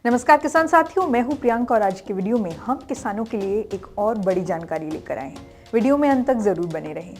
नमस्कार किसान साथियों, मैं हूं प्रियंका और आज की वीडियो में हम किसानों के लिए एक और बड़ी जानकारी लेकर आए हैं। वीडियो में अंत तक जरूर बने रहें।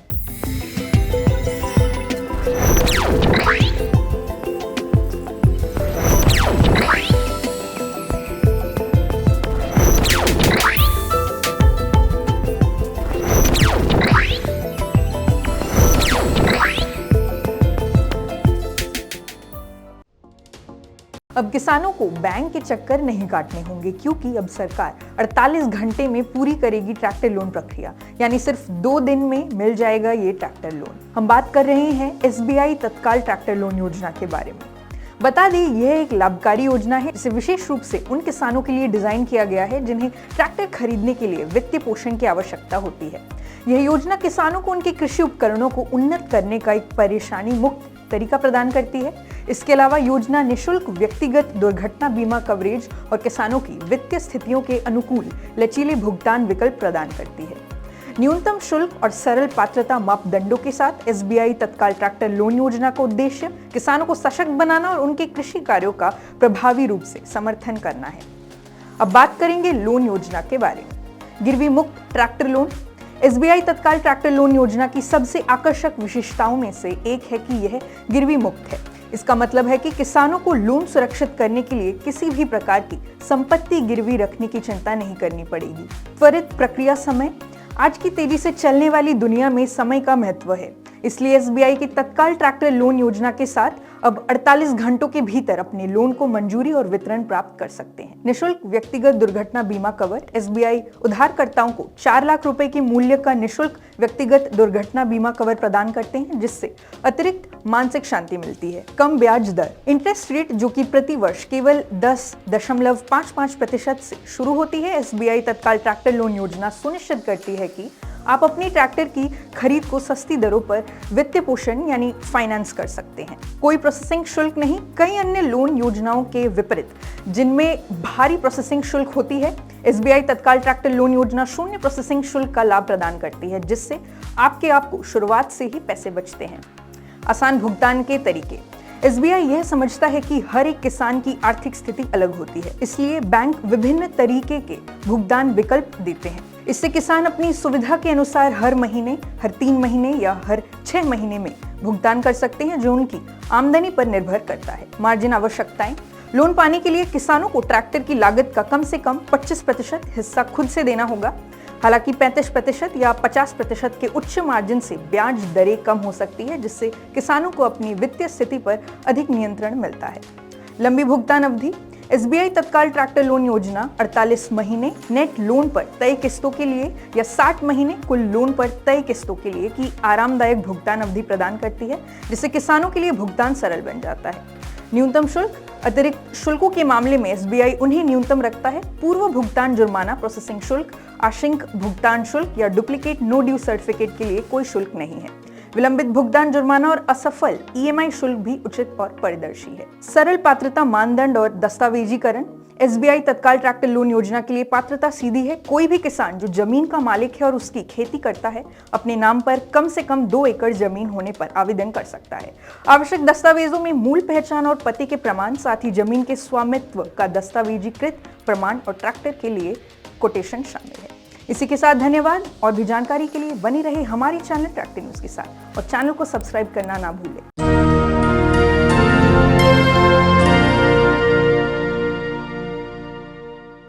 अब किसानों को बैंक के चक्कर नहीं काटने होंगे, क्योंकि अब सरकार 48 घंटे में पूरी करेगी ट्रैक्टर लोन प्रक्रिया, यानी सिर्फ 2 दिन में मिल जाएगा ये ट्रैक्टर लोन। हम बात कर रहे हैं SBI तत्काल ट्रैक्टर लोन योजना के बारे में। बता दें, यह एक लाभकारी योजना है जिसे विशेष रूप से उन किसानों के लिए डिजाइन किया गया है जिन्हें ट्रैक्टर खरीदने के लिए वित्तीय पोषण की आवश्यकता होती है। यह योजना किसानों को उनके कृषि उपकरणों को उन्नत करने का एक परेशानी मुक्त तरीका प्रदान करती है। इसके अलावा योजना निःशुल्क व्यक्तिगत दुर्घटना बीमा कवरेज और किसानों की वित्तीय स्थितियों के अनुकूल लचीले भुगतान विकल्प प्रदान करती है। न्यूनतम शुल्क और सरल पात्रता मापदंडों के साथ SBI तत्काल ट्रैक्टर लोन योजना का उद्देश्य किसानों को सशक्त बनाना और उनके कृषि कार्यों का प्रभावी रूप से समर्थन करना है। अब बात करेंगे लोन योजना के बारे में। गिरवी मुक्त ट्रैक्टर लोन। SBI तत्काल ट्रैक्टर लोन योजना की सबसे आकर्षक विशेषताओं में से एक है कि यह गिरवी मुक्त है। इसका मतलब है कि किसानों को लोन सुरक्षित करने के लिए किसी भी प्रकार की संपत्ति गिरवी रखने की चिंता नहीं करनी पड़ेगी। त्वरित प्रक्रिया समय। आज की तेजी से चलने वाली दुनिया में समय का महत्व है, इसलिए SBI की तत्काल ट्रैक्टर लोन योजना के साथ अब 48 घंटों के भीतर अपने लोन को मंजूरी और वितरण प्राप्त कर सकते हैं। निःशुल्क व्यक्तिगत दुर्घटना बीमा कवर। SBI उधारकर्ताओं को 4 लाख रुपए के मूल्य का निःशुल्क व्यक्तिगत दुर्घटना बीमा कवर प्रदान करते हैं, जिससे अतिरिक्त मानसिक शांति मिलती है। कम ब्याज दर। इंटरेस्ट रेट जो कि प्रति वर्ष केवल 10.55% से शुरू होती है। SBI तत्काल ट्रैक्टर लोन योजना सुनिश्चित करती है कि आप अपनी ट्रैक्टर की खरीद को सस्ती दरों पर वित्तीय पोषण यानी फाइनेंस कर सकते हैं। कोई प्रोसेसिंग शुल्क नहीं। कई अन्य लोन योजनाओं के विपरीत जिनमें भारी प्रोसेसिंग शुल्क होती है, SBI तत्काल ट्रैक्टर लोन योजना 0 प्रोसेसिंग शुल्क का लाभ प्रदान करती है, जिससे आपको शुरुआत से ही पैसे बचते हैं। आसान भुगतान के तरीके। SBI यह समझता है कि हर एक किसान की आर्थिक स्थिति अलग होती है, इसलिए बैंक विभिन्न तरीके के भुगतान विकल्प देते हैं। इससे किसान अपनी सुविधा के अनुसार हर महीने, हर 3 महीने या हर 6 महीने में भुगतान कर सकते हैं, जो उनकी आमदनी पर निर्भर करता है। मार्जिन आवश्यकताएं। लोन पाने के लिए किसानों को ट्रैक्टर की लागत का कम से कम 25% हिस्सा खुद से देना होगा। हालांकि 35% या 50% के उच्च मार्जिन से ब्याज दरें कम हो सकती है, जिससे किसानों को अपनी वित्तीय स्थिति पर अधिक नियंत्रण मिलता है। लंबी भुगतान अवधि। SBI तत्काल ट्रैक्टर लोन योजना 48 महीने नेट लोन पर तय किस्तों के लिए या 60 महीने कुल लोन पर तय किस्तों के लिए की आरामदायक भुगतान अवधि प्रदान करती है, जिससे किसानों के लिए भुगतान सरल बन जाता है। न्यूनतम शुल्क। अतिरिक्त शुल्कों के मामले में SBI उन्हें न्यूनतम रखता है। पूर्व भुगतान जुर्माना, प्रोसेसिंग शुल्क, आंशिक भुगतान शुल्क या डुप्लीकेट नो ड्यू सर्टिफिकेट के लिए कोई शुल्क नहीं है। विलंबित भुगतान जुर्माना और असफल EMI शुल्क भी उचित और पारदर्शी है। सरल पात्रता मानदंड और दस्तावेजीकरण। SBI तत्काल ट्रैक्टर लोन योजना के लिए पात्रता सीधी है। कोई भी किसान जो जमीन का मालिक है और उसकी खेती करता है, अपने नाम पर कम से कम 2 एकड़ जमीन होने पर आवेदन कर सकता है। आवश्यक दस्तावेजों में मूल पहचान और पते के प्रमाण, साथ ही जमीन के स्वामित्व का दस्तावेजीकृत प्रमाण और ट्रैक्टर के लिए कोटेशन शामिल है। इसी के साथ धन्यवाद। और भी जानकारी के लिए बने रहे हमारी चैनल ट्रैक्टर न्यूज के साथ और चैनल को सब्सक्राइब करना ना भूलें।